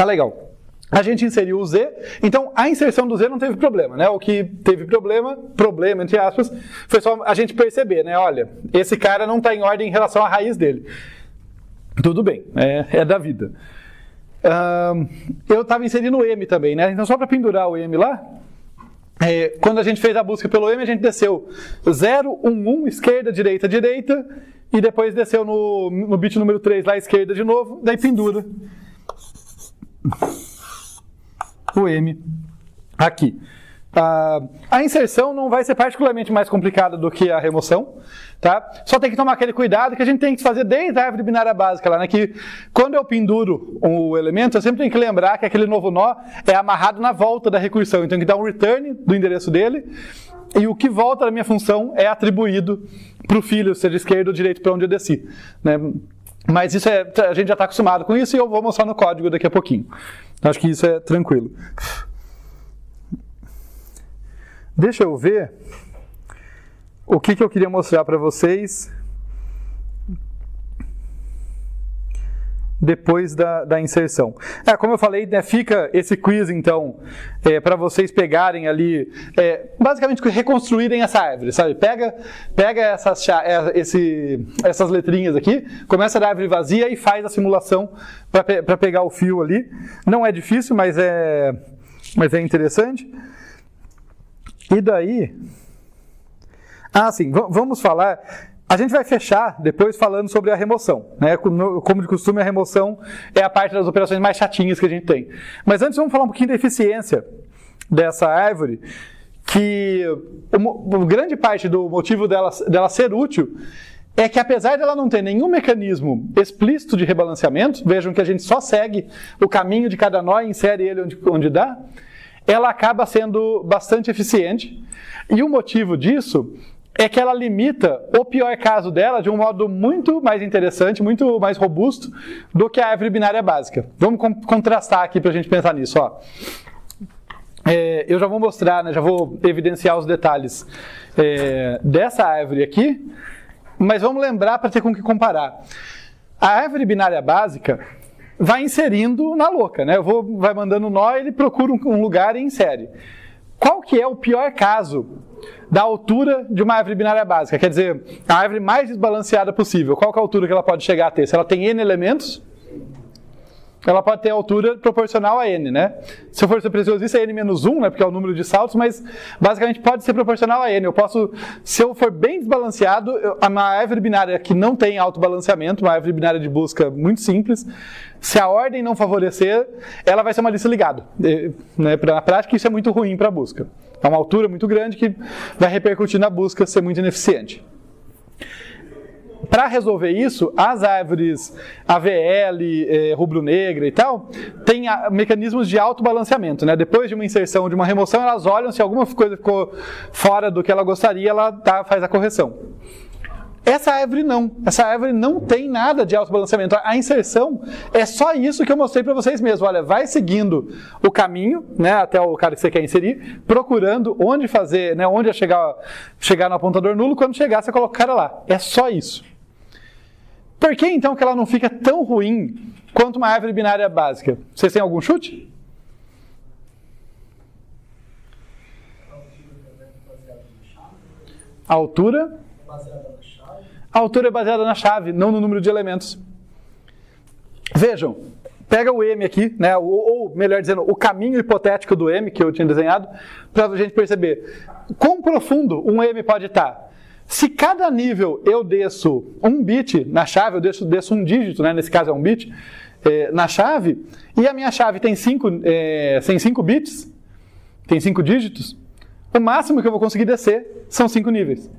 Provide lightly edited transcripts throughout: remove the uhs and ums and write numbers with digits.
Tá legal. A gente inseriu o Z, então a inserção do Z não teve problema, né? O que teve problema entre aspas, foi só a gente perceber, né? Olha, esse cara não está em ordem em relação à raiz dele. Tudo bem, é da vida. Eu estava inserindo o M também, né? Então só para pendurar o M lá, quando a gente fez a busca pelo M, a gente desceu 0, 1, 1, esquerda, direita, direita, e depois desceu no bit número 3 lá, esquerda de novo, daí pendura o M aqui. A inserção não vai ser particularmente mais complicada do que a remoção, tá? Só tem que tomar aquele cuidado que a gente tem que fazer desde a árvore binária básica lá, né? Que quando eu penduro o elemento, eu sempre tenho que lembrar que aquele novo nó é amarrado na volta da recursão. Então, tem que dar um return do endereço dele, e o que volta da minha função é atribuído para o filho, seja esquerdo ou direito, para onde eu desci, né? Mas isso a gente já está acostumado com isso e eu vou mostrar no código daqui a pouquinho. Acho que isso é tranquilo. Deixa eu ver o que eu queria mostrar para vocês depois da inserção. Como eu falei, né, fica esse quiz, então, para vocês pegarem ali, basicamente reconstruírem essa árvore, sabe? Pega essas letrinhas aqui, começa da árvore vazia e faz a simulação para pegar o fio ali. Não é difícil, mas é interessante. E daí... sim, vamos falar... A gente vai fechar depois falando sobre a remoção, né? Como de costume, a remoção é a parte das operações mais chatinhas que a gente tem. Mas antes vamos falar um pouquinho da eficiência dessa árvore, que grande parte do motivo dela ser útil é que, apesar dela não ter nenhum mecanismo explícito de rebalanceamento, vejam que a gente só segue o caminho de cada nó e insere ele onde dá, ela acaba sendo bastante eficiente. E o motivo disso é que ela limita o pior caso dela de um modo muito mais interessante, muito mais robusto do que a árvore binária básica. Vamos contrastar aqui para a gente pensar nisso. Eu já vou mostrar, né, já vou evidenciar os detalhes dessa árvore aqui, mas vamos lembrar para ter com que comparar. A árvore binária básica vai inserindo na louca, né? Vai mandando nó, ele procura um lugar e insere. Qual que é o pior caso da altura de uma árvore binária básica? Quer dizer, a árvore mais desbalanceada possível. Qual que é a altura que ela pode chegar a ter? Se ela tem n elementos, ela pode ter a altura proporcional a n, né? Se eu for ser preciosista, é n-1, né? Porque é o número de saltos, mas basicamente pode ser proporcional a n. Se eu for bem desbalanceado, uma árvore binária que não tem autobalanceamento, uma árvore binária de busca muito simples, se a ordem não favorecer, ela vai ser uma lista ligada. Na prática, isso é muito ruim para a busca. É uma altura muito grande que vai repercutir na busca, ser muito ineficiente. Para resolver isso, as árvores AVL, rubro-negra e tal, têm mecanismos de autobalanceamento, né? Depois de uma inserção ou de uma remoção, elas olham, se alguma coisa ficou fora do que ela gostaria, ela faz a correção. Essa árvore não tem nada de autobalanceamento. A inserção é só isso que eu mostrei para vocês mesmos. Olha, vai seguindo o caminho, né, até o cara que você quer inserir, procurando onde fazer, né, onde chegar no apontador nulo, quando chegar você coloca o cara lá. É só isso. Por que então que ela não fica tão ruim quanto uma árvore binária básica? Vocês têm algum chute? A altura? A altura é baseada na chave, não no número de elementos. Vejam, pega o M aqui, né, ou melhor dizendo, o caminho hipotético do M que eu tinha desenhado, para a gente perceber quão profundo um M pode estar. Se cada nível eu desço um bit na chave, eu desço um dígito, né, nesse caso é um bit, na chave, e a minha chave tem 5 bits, tem 5 dígitos, o máximo que eu vou conseguir descer são 5 níveis.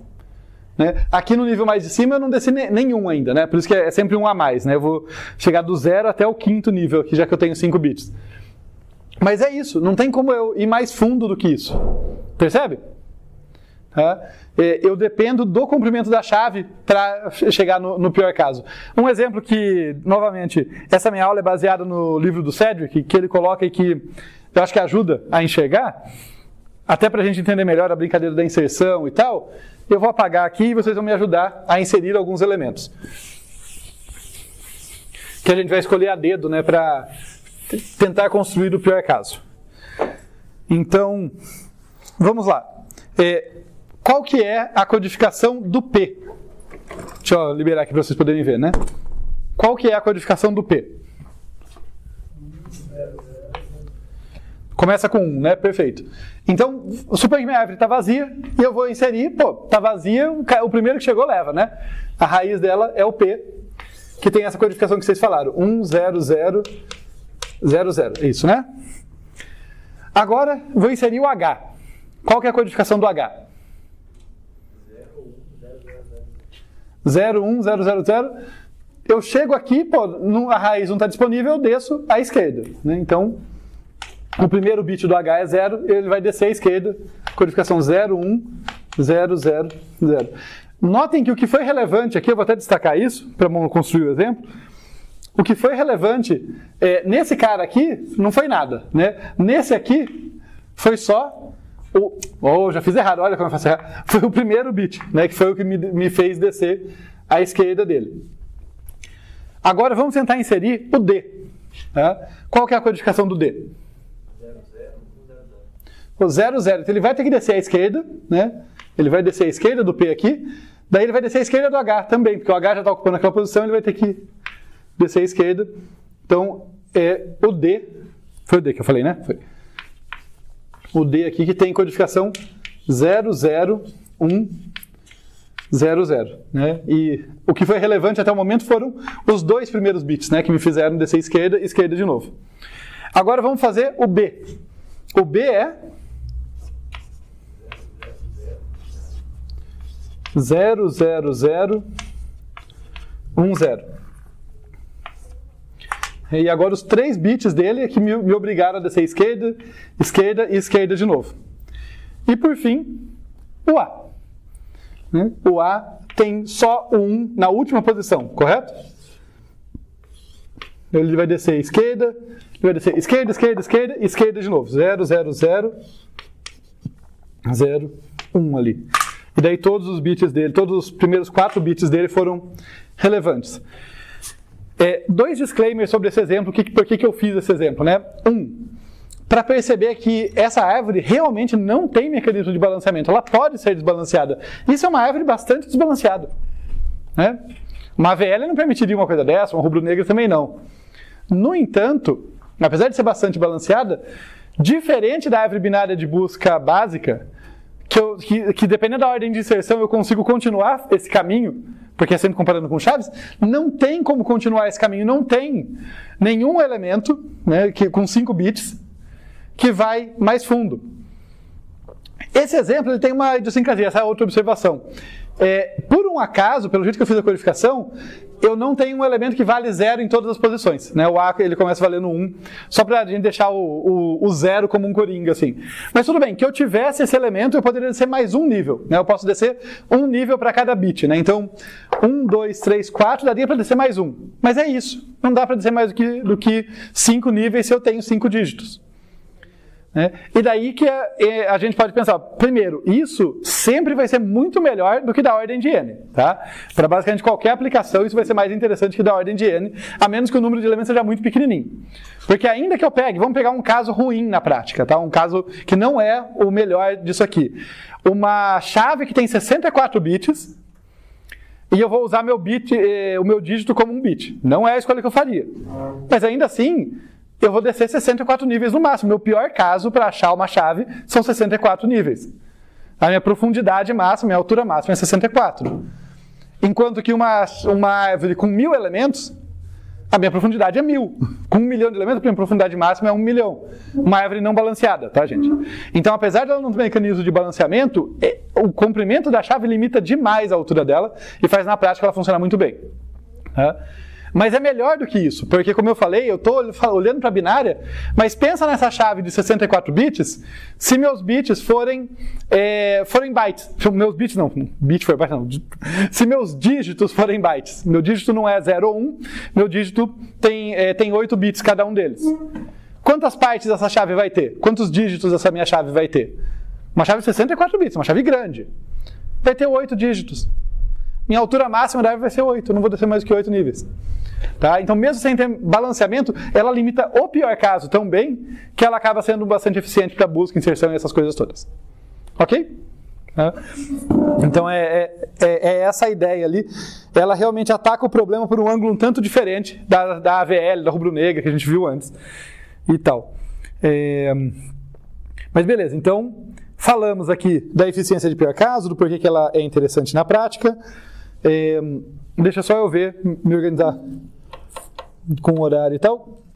Né? Aqui no nível mais de cima eu não desci nenhum ainda, né? Por isso que é sempre um a mais, né? Eu vou chegar do 0 até o 5º nível aqui, já que eu tenho 5 bits. Mas é isso, não tem como eu ir mais fundo do que isso. Percebe? Eu dependo do comprimento da chave para chegar no pior caso. Um exemplo que, novamente, essa minha aula é baseada no livro do Cedric, que ele coloca e que eu acho que ajuda a enxergar, até para a gente entender melhor a brincadeira da inserção e tal. Eu vou apagar aqui e vocês vão me ajudar a inserir alguns elementos. Que a gente vai escolher a dedo, né, para tentar construir o pior caso. Então, vamos lá. Qual que é a codificação do P? Deixa eu liberar aqui para vocês poderem ver, né? Qual que é a codificação do P? Começa com 1, né? Perfeito. Então, suponha que minha árvore está vazia e eu vou inserir, está vazia, o primeiro que chegou leva, né? A raiz dela é o P, que tem essa codificação que vocês falaram. 1, 0, 0, 0, 0. Isso, né? Agora, vou inserir o H. Qual que é a codificação do H? 0, 1, 0, 0, 0. Eu chego aqui, a raiz não está disponível, eu desço à esquerda, né? Então, o primeiro bit do H é 0, ele vai descer à esquerda, codificação 0, 1, 0, 0, 0. Notem que o que foi relevante aqui, eu vou até destacar isso, para construir o exemplo, o que foi relevante, nesse cara aqui, não foi nada, né? Nesse aqui, foi só já fiz errado, olha como eu faço errado. Foi o primeiro bit, né, que foi o que me fez descer à esquerda dele. Agora vamos tentar inserir o D. Tá? Qual que é a codificação do D? 0, 0. Então ele vai ter que descer à esquerda, né? Ele vai descer à esquerda do P aqui, daí ele vai descer à esquerda do H também, porque o H já está ocupando aquela posição, ele vai ter que descer à esquerda. Então, o D, foi o D que eu falei, né? Foi. O D aqui que tem codificação 0, 0, 1, 0, 0. Né? E o que foi relevante até o momento foram os dois primeiros bits, né, que me fizeram descer esquerda e esquerda de novo. Agora vamos fazer o B. O B é 0, 0, 0, 1, 0. E agora os 3 bits dele é que me obrigaram a descer esquerda, esquerda e esquerda de novo. E por fim, o A. O A tem só o 1 na última posição, correto? Ele vai descer esquerda, ele vai descer esquerda, esquerda, esquerda e esquerda de novo. 0, 0, 0, 0, 1 ali. E daí todos os bits dele, todos os primeiros 4 bits dele foram relevantes. 2 disclaimers sobre esse exemplo, por que eu fiz esse exemplo, né? Para perceber que essa árvore realmente não tem mecanismo de balanceamento, ela pode ser desbalanceada. Isso é uma árvore bastante desbalanceada, né? Uma AVL não permitiria uma coisa dessa, uma rubro-negra também não. No entanto, apesar de ser bastante balanceada, diferente da árvore binária de busca básica, que dependendo da ordem de inserção eu consigo continuar esse caminho, porque é sempre comparando com chaves, não tem como continuar esse caminho, não tem nenhum elemento, né, com 5 bits que vai mais fundo. Esse exemplo ele tem uma idiosincrasia, essa é outra observação. Por um acaso, pelo jeito que eu fiz a codificação, eu não tenho um elemento que vale 0 em todas as posições, né? O A ele começa valendo 1, só para a gente deixar o 0 como um coringa, assim. Mas tudo bem, que eu tivesse esse elemento, eu poderia descer mais um nível, né? Eu posso descer um nível para cada bit, né? Então, 1, 2, 3, 4, daria para descer mais um. Mas é isso, não dá para descer mais do que 5 níveis se eu tenho 5 dígitos. E daí que a gente pode pensar, primeiro, isso sempre vai ser muito melhor do que da ordem de n, tá? Para basicamente qualquer aplicação, isso vai ser mais interessante que da ordem de n, a menos que o número de elementos seja muito pequenininho. Porque ainda que eu vamos pegar um caso ruim na prática, tá? Um caso que não é o melhor disso aqui. Uma chave que tem 64 bits, e eu vou usar o meu dígito como um bit. Não é a escolha que eu faria. Mas ainda assim, eu vou descer 64 níveis no máximo. Meu pior caso para achar uma chave são 64 níveis. A minha profundidade máxima, minha altura máxima é 64. Enquanto que uma árvore com 1000 elementos, a minha profundidade é 1000. Com 1 milhão de elementos, a minha profundidade máxima é 1 milhão. Uma árvore não balanceada, tá, gente? Então, apesar de ela não ter mecanismo de balanceamento, o comprimento da chave limita demais a altura dela e faz na prática ela funcionar muito bem. Tá? Mas é melhor do que isso, porque como eu falei, eu estou olhando para a binária, mas pensa nessa chave de 64 bits, se meus bits forem bytes, meus bits não, bit foi byte não, se meus dígitos forem bytes, meu dígito não é 0 ou 1, meu dígito tem 8 bits cada um deles. Quantas partes essa chave vai ter? Quantos dígitos essa minha chave vai ter? Uma chave de 64 bits, uma chave grande, vai ter 8 dígitos. minha altura máxima da árvore vai ser 8, eu não vou descer mais do que 8 níveis. Tá? Então, mesmo sem ter balanceamento, ela limita o pior caso tão bem que ela acaba sendo bastante eficiente para busca, inserção e essas coisas todas. Ok? Então, é essa a ideia ali. Ela realmente ataca o problema por um ângulo um tanto diferente da AVL, da rubro-negra, que a gente viu antes. E tal. Mas beleza, então, falamos aqui da eficiência de pior caso, do porquê que ela é interessante na prática. Deixa só eu ver, me organizar com o horário e tal.